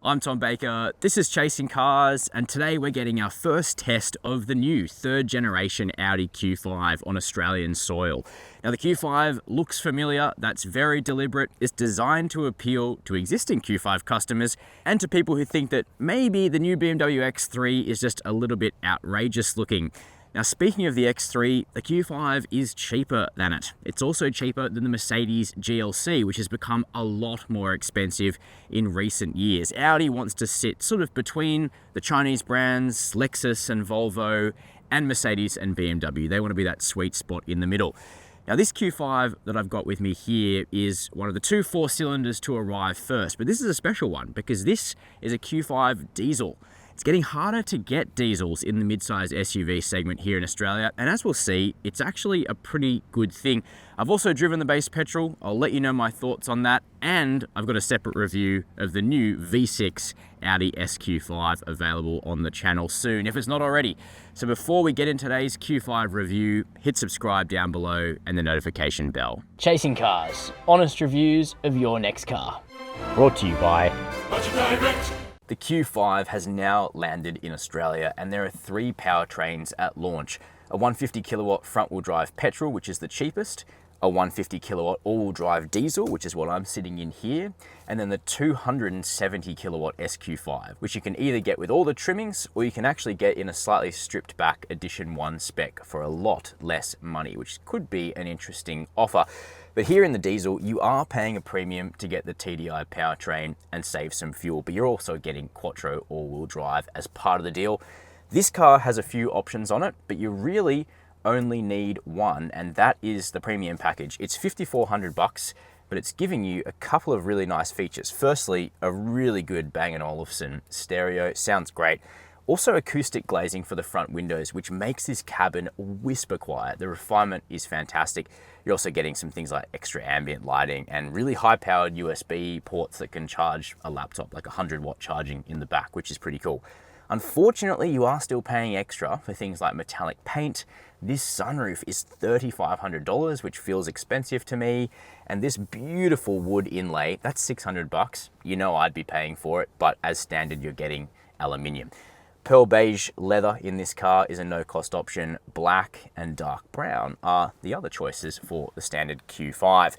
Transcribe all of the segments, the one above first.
I'm Tom Baker, this is Chasing Cars, and today we're getting our first test of the new third generation Audi Q5 on Australian soil. Now the Q5 looks familiar, that's very deliberate. It's designed to appeal to existing Q5 customers and to people who think that maybe the new BMW X3 is just a little bit outrageous looking. Now, speaking of the X3, the Q5 is cheaper than it. It's also cheaper than the Mercedes GLC, which has become a lot more expensive in recent years. Audi wants to sit sort of between the Chinese brands, Lexus and Volvo, and Mercedes and BMW. They want to be that sweet spot in the middle. Now, this Q5 that I've got with me here is one of the two 4-cylinders to arrive first, but this is a special one because this is a Q5 diesel. It's getting harder to get diesels in the mid-size SUV segment here in Australia, and as we'll see, it's actually a pretty good thing. I've also driven the base petrol. I'll let you know my thoughts on that, and I've got a separate review of the new V6 Audi SQ5 available on the channel soon, if it's not already. So before we get into today's Q5 review, hit subscribe down below and the notification bell. Chasing Cars, honest reviews of your next car. Brought to you by The Q5 has now landed in Australia, and there are 3 powertrains at launch. A 150 kilowatt front wheel drive petrol, which is the cheapest, a 150 kilowatt all wheel drive diesel, which is what I'm sitting in here, and then the 270 kilowatt SQ5, which you can either get with all the trimmings or you can actually get in a slightly stripped back edition 1 spec for a lot less money, which could be an interesting offer. But here in the diesel, you are paying a premium to get the TDI powertrain and save some fuel, but you're also getting Quattro all-wheel drive as part of the deal. This car has a few options on it, but you really only need one, and that is the premium package. It's $5,400, but it's giving you a couple of really nice features. Firstly, a really good Bang & Olufsen stereo, sounds great. Also acoustic glazing for the front windows, which makes this cabin whisper quiet. The refinement is fantastic. You're also getting some things like extra ambient lighting and really high-powered USB ports that can charge a laptop, like 100-watt charging in the back, which is pretty cool. Unfortunately, you are still paying extra for things like metallic paint. This sunroof is $3,500, which feels expensive to me. And this beautiful wood inlay, that's $600. You know I'd be paying for it, but as standard, you're getting aluminium. Pearl beige leather in this car is a no-cost option. Black and dark brown are the other choices for the standard Q5.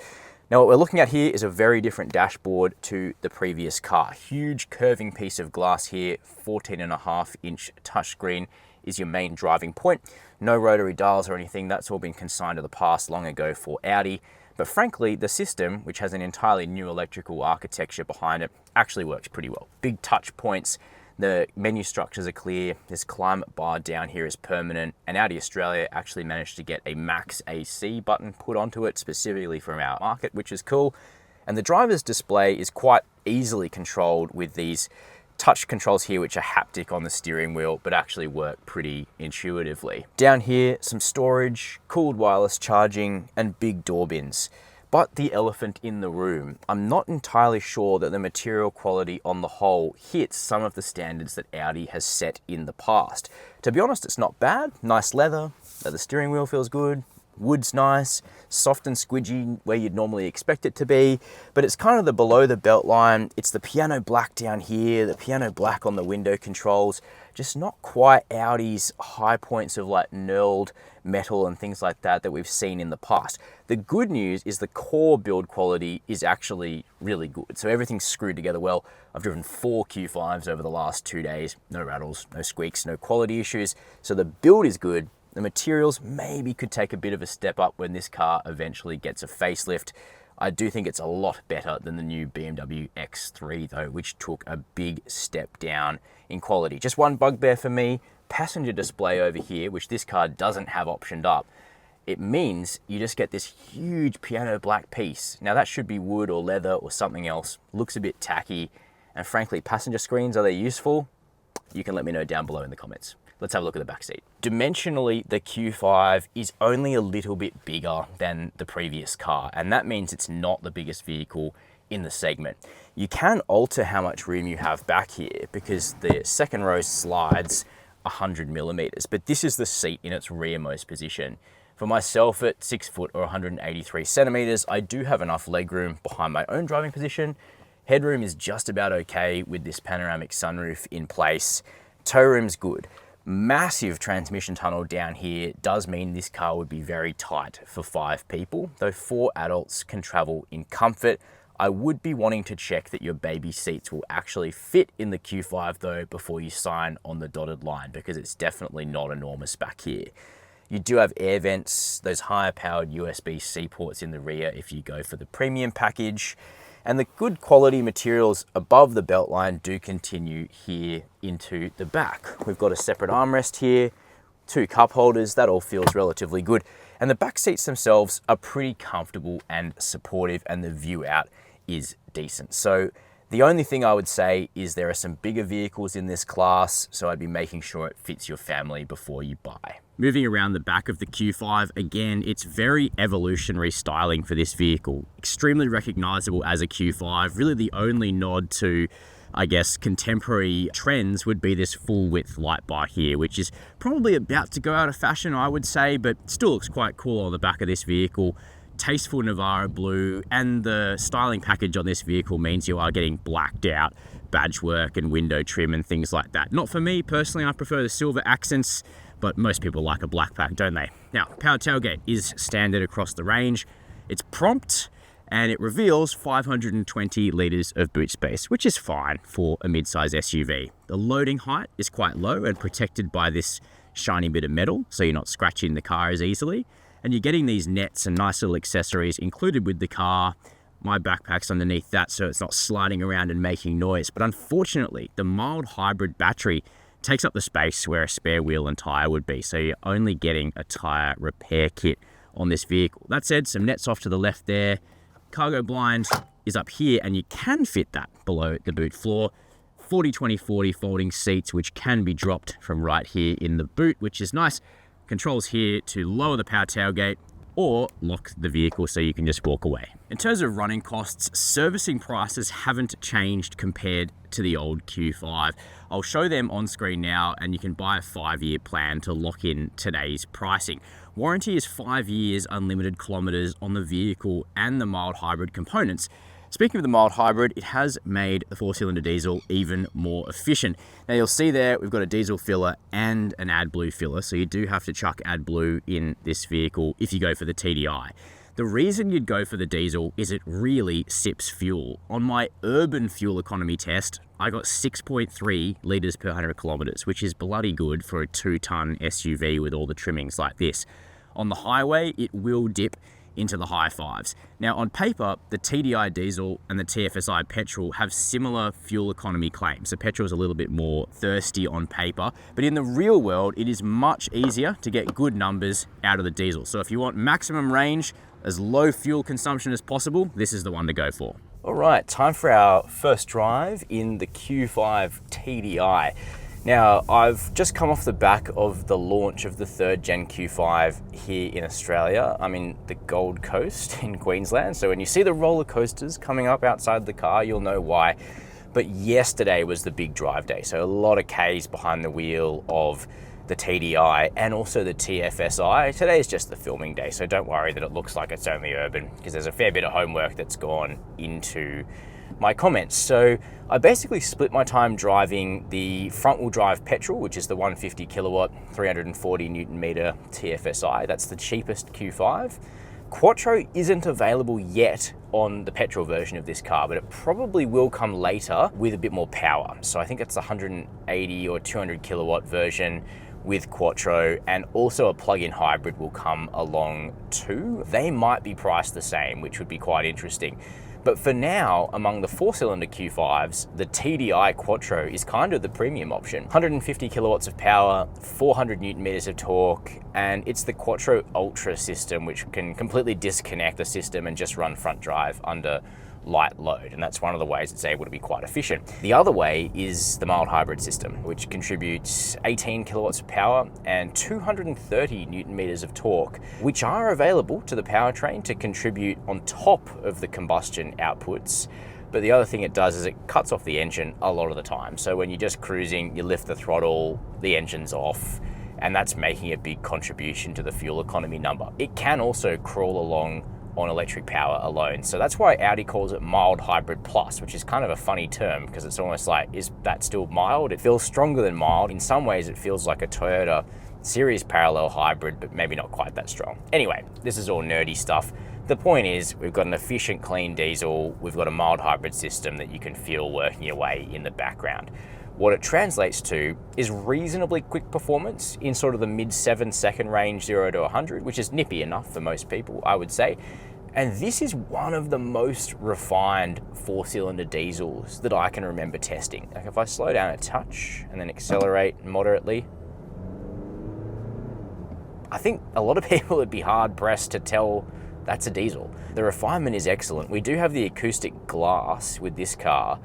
Now, what we're looking at here is a very different dashboard to the previous car. Huge curving piece of glass here, 14.5-inch touchscreen is your main driving point. No rotary dials or anything, that's all been consigned to the past long ago for Audi. But frankly, the system, which has an entirely new electrical architecture behind it, actually works pretty well. Big touch points. The menu structures are clear, this climate bar down here is permanent, and Audi Australia actually managed to get a max AC button put onto it specifically for our market, which is cool. And the driver's display is quite easily controlled with these touch controls here, which are haptic on the steering wheel, but actually work pretty intuitively. Down here, some storage, cooled wireless charging, and big door bins. But the elephant in the room, I'm not entirely sure that the material quality on the whole hits some of the standards that Audi has set in the past. To be honest, it's not bad. Nice leather, the steering wheel feels good, wood's nice, soft and squidgy where you'd normally expect it to be, but it's kind of the below the belt line. It's the piano black down here, the piano black on the window controls, just not quite Audi's high points of like knurled metal and things like that that we've seen in the past. The good news is the core build quality is actually really good. So everything's screwed together well. I've driven 4 Q5s over the last 2 days. No rattles, no squeaks, no quality issues. So the build is good. The materials maybe could take a bit of a step up when this car eventually gets a facelift. I do think it's a lot better than the new BMW X3 though, which took a big step down in quality. Just one bugbear for me, passenger display over here, which this car doesn't have optioned up. It means you just get this huge piano black piece. Now that should be wood or leather or something else. Looks a bit tacky. And frankly, passenger screens, are they useful? You can let me know down below in the comments. Let's have a look at the back seat. Dimensionally, the Q5 is only a little bit bigger than the previous car, and that means it's not the biggest vehicle in the segment. You can alter how much room you have back here because the second row slides 100 millimeters, but this is the seat in its rearmost position. For myself at 6 foot or 183 centimeters, I do have enough legroom behind my own driving position. Headroom is just about okay with this panoramic sunroof in place. Tow room's good. Massive transmission tunnel down here does mean this car would be very tight for 5 people, though 4 adults can travel in comfort. I would be wanting to check that your baby seats will actually fit in the Q5 though before you sign on the dotted line, because it's definitely not enormous back here. You do have air vents, those higher powered USB-C ports in the rear if you go for the premium package. And the good quality materials above the beltline do continue here into the back. We've got a separate armrest here, 2 cup holders, that all feels relatively good. And the back seats themselves are pretty comfortable and supportive, and the view out is decent. So the only thing I would say is there are some bigger vehicles in this class, so I'd be making sure it fits your family before you buy. Moving around the back of the Q5, again, it's very evolutionary styling for this vehicle. Extremely recognizable as a Q5. Really the only nod to, I guess, contemporary trends would be this full width light bar here, which is probably about to go out of fashion, I would say, but still looks quite cool on the back of this vehicle. Tasteful Navarro blue, and the styling package on this vehicle means you are getting blacked out badge work and window trim and things like that. Not for me personally, I prefer the silver accents, but most people like a black pack, don't they? Now, power tailgate is standard across the range. It's prompt and it reveals 520 litres of boot space, which is fine for a mid-size SUV. The loading height is quite low and protected by this shiny bit of metal, so you're not scratching the car as easily. And you're getting these nets and nice little accessories included with the car. My backpack's underneath that, so it's not sliding around and making noise. But unfortunately, the mild hybrid battery takes up the space where a spare wheel and tyre would be, so you're only getting a tyre repair kit on this vehicle. That said, some nets off to the left there. Cargo blind is up here, and you can fit that below the boot floor. 40-20-40 folding seats, which can be dropped from right here in the boot, which is nice. Controls here to lower the power tailgate or lock the vehicle so you can just walk away. In terms of running costs, servicing prices haven't changed compared to the old Q5. I'll show them on screen now, and you can buy a 5-year plan to lock in today's pricing. Warranty is 5 years, unlimited kilometers on the vehicle and the mild hybrid components. Speaking of the mild hybrid, it has made the 4-cylinder diesel even more efficient. Now you'll see there, we've got a diesel filler and an AdBlue filler, so you do have to chuck AdBlue in this vehicle if you go for the TDI. The reason you'd go for the diesel is it really sips fuel. On my urban fuel economy test, I got 6.3 litres per 100 kilometres, which is bloody good for a 2-ton SUV with all the trimmings like this. On the highway, it will dip into the high 5s. Now on paper, the TDI diesel and the TFSI petrol have similar fuel economy claims. The petrol is a little bit more thirsty on paper, but in the real world, it is much easier to get good numbers out of the diesel. So if you want maximum range, as low fuel consumption as possible, this is the one to go for. All right, time for our first drive in the Q5 TDI. Now, I've just come off the back of the launch of the 3rd Gen Q5 here in Australia. I'm in the Gold Coast in Queensland, so when you see the roller coasters coming up outside the car, you'll know why. But yesterday was the big drive day, so a lot of Ks behind the wheel of the TDI and also the TFSI. Today is just the filming day, so don't worry that it looks like it's only urban, because there's a fair bit of homework that's gone into my comments. So I basically split my time driving the front-wheel drive petrol, which is the 150 kilowatt, 340 Newton meter TFSI. That's the cheapest Q5. Quattro isn't available yet on the petrol version of this car, but it probably will come later with a bit more power. So I think it's the 180 or 200 kilowatt version with Quattro, and also a plug-in hybrid will come along too. They might be priced the same, which would be quite interesting. But for now, among the 4-cylinder Q5s, the TDI Quattro is kind of the premium option. 150 kilowatts of power, 400 Newton meters of torque, and it's the Quattro Ultra system, which can completely disconnect the system and just run front drive under light load, and that's one of the ways it's able to be quite efficient. The other way is the mild hybrid system, which contributes 18 kilowatts of power and 230 Newton meters of torque, which are available to the powertrain to contribute on top of the combustion outputs. But the other thing it does is it cuts off the engine a lot of the time. So when you're just cruising, you lift the throttle, the engine's off, and that's making a big contribution to the fuel economy number. It can also crawl along on electric power alone. So that's why Audi calls it mild hybrid plus, which is kind of a funny term because it's almost like, is that still mild? It feels stronger than mild. In some ways, it feels like a Toyota series parallel hybrid, but maybe not quite that strong. Anyway, this is all nerdy stuff. The point is, we've got an efficient, clean diesel, we've got a mild hybrid system that you can feel working away in the background. What it translates to is reasonably quick performance in sort of the mid 7-second range, 0 to 100, which is nippy enough for most people, I would say. And this is one of the most refined 4-cylinder diesels that I can remember testing. Like if I slow down a touch and then accelerate moderately, I think a lot of people would be hard pressed to tell that's a diesel. The refinement is excellent. We do have the acoustic glass with this car,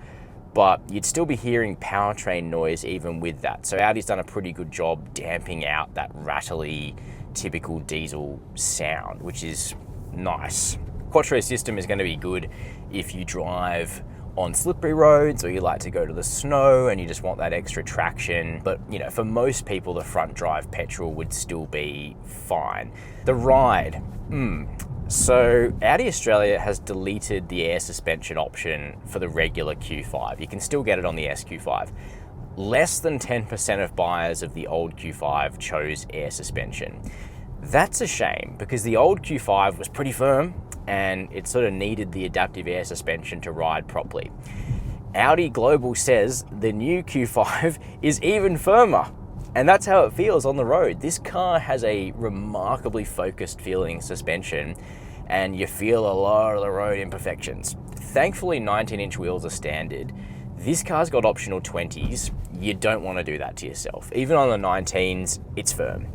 but you'd still be hearing powertrain noise even with that. So Audi's done a pretty good job damping out that rattly, typical diesel sound, which is nice. Quattro system is going to be good if you drive on slippery roads or you like to go to the snow and you just want that extra traction. But you know, for most people, the front drive petrol would still be fine. The ride, So Audi Australia has deleted the air suspension option for the regular Q5. You can still get it on the SQ5. Less than 10% of buyers of the old Q5 chose air suspension. That's a shame because the old Q5 was pretty firm and it sort of needed the adaptive air suspension to ride properly. Audi Global says the new Q5 is even firmer. And that's how it feels on the road. This car has a remarkably focused feeling suspension and you feel a lot of the road imperfections. Thankfully, 19-inch wheels are standard. This car's got optional 20s. You don't want to do that to yourself. Even on the 19s, it's firm.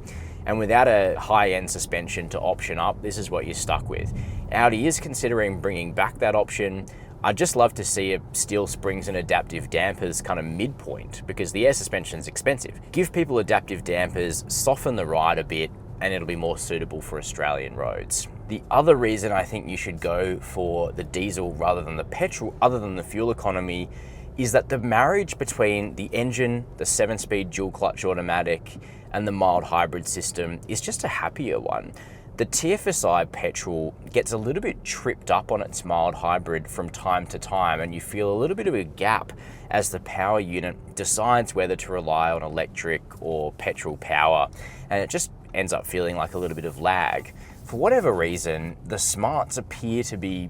And without a high-end suspension to option up, this is what you're stuck with. Audi is considering bringing back that option. I'd just love to see a steel springs and adaptive dampers kind of midpoint because the air suspension is expensive. Give people adaptive dampers, soften the ride a bit, and it'll be more suitable for Australian roads. The other reason I think you should go for the diesel rather than the petrol, other than the fuel economy, is that the marriage between the engine, the 7-speed dual clutch automatic, and the mild hybrid system is just a happier one. The TFSI petrol gets a little bit tripped up on its mild hybrid from time to time, and you feel a little bit of a gap as the power unit decides whether to rely on electric or petrol power, and it just ends up feeling like a little bit of lag. For whatever reason, the smarts appear to be,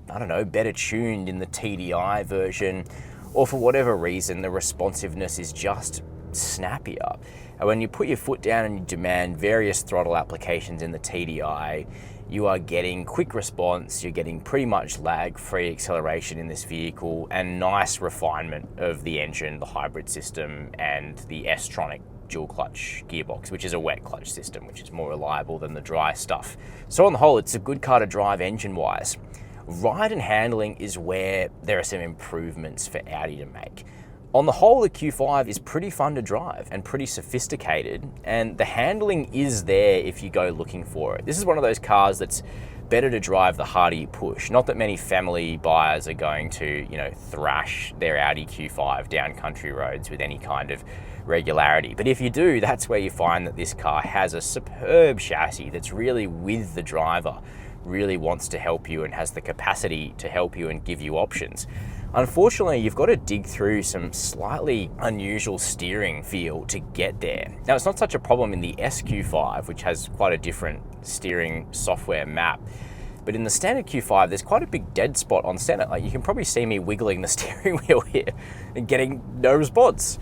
I don't know, better tuned in the TDI version, or for whatever reason, the responsiveness is just snappier. And when you put your foot down and you demand various throttle applications in the TDI, you are getting quick response, you're getting pretty much lag-free acceleration in this vehicle, and nice refinement of the engine, the hybrid system, and the S-tronic dual clutch gearbox, which is a wet clutch system, which is more reliable than the dry stuff. So on the whole, it's a good car to drive engine-wise. Ride and handling is where there are some improvements for Audi to make. On the whole, the Q5 is pretty fun to drive and pretty sophisticated, and the handling is there if you go looking for it. This is one of those cars that's better to drive the harder you push. Not that many family buyers are going to, thrash their Audi Q5 down country roads with any kind of regularity. But if you do, that's where you find that this car has a superb chassis that's really with the driver, really wants to help you and has the capacity to help you and give you options. Unfortunately, you've got to dig through some slightly unusual steering feel to get there. Now, it's not such a problem in the SQ5, which has quite a different steering software map. But in the standard Q5, there's quite a big dead spot on center. Like, you can probably see me wiggling the steering wheel here and getting no response.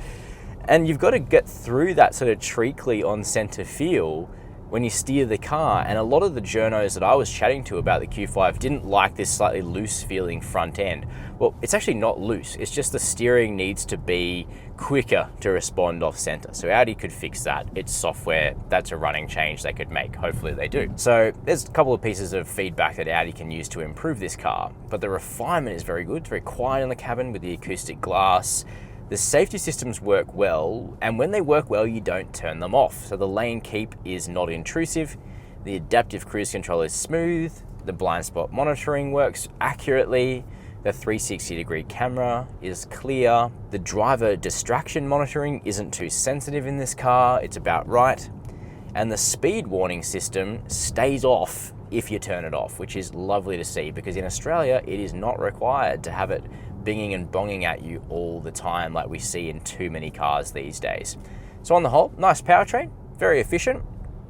And you've got to get through that sort of treacly on center feel when you steer the car. And a lot of the journos that I was chatting to about the Q5 didn't like this slightly loose feeling front end. Well, it's actually not loose. It's just the steering needs to be quicker to respond off center. So Audi could fix that. It's software. That's a running change they could make. Hopefully they do. So there's a couple of pieces of feedback that Audi can use to improve this car, but the refinement is very good. It's very quiet in the cabin with the acoustic glass. The safety systems work well, and when they work well, you don't turn them off. So the lane keep is not intrusive, the adaptive cruise control is smooth, the blind spot monitoring works accurately, the 360-degree camera is clear, the driver distraction monitoring isn't too sensitive in this car, it's about right, and the speed warning system stays off if you turn it off, which is lovely to see, because in Australia, it is not required to have it binging and bonging at you all the time like we see in too many cars these days. So on the whole, nice powertrain, very efficient,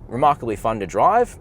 remarkably fun to drive.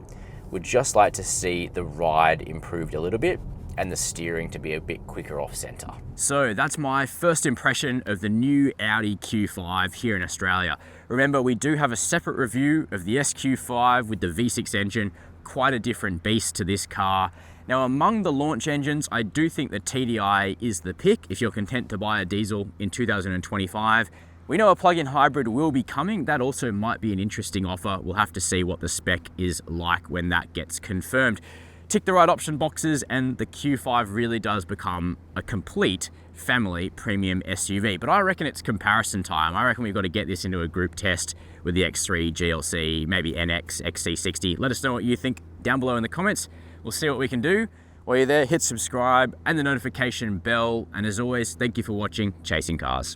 Would just like to see the ride improved a little bit and the steering to be a bit quicker off center. So that's my first impression of the new Audi Q5 here in Australia. Remember, we do have a separate review of the SQ5 with the V6 engine, quite a different beast to this car. Now, among the launch engines, I do think the TDI is the pick if you're content to buy a diesel in 2025. We know a plug-in hybrid will be coming. That also might be an interesting offer. We'll have to see what the spec is like when that gets confirmed. Tick the right option boxes and the Q5 really does become a complete family premium SUV. But I reckon it's comparison time. I reckon we've got to get this into a group test with the X3, GLC, maybe NX, XC60. Let us know what you think down below in the comments. We'll see what we can do. While you're there, hit subscribe and the notification bell. And as always, thank you for watching Chasing Cars.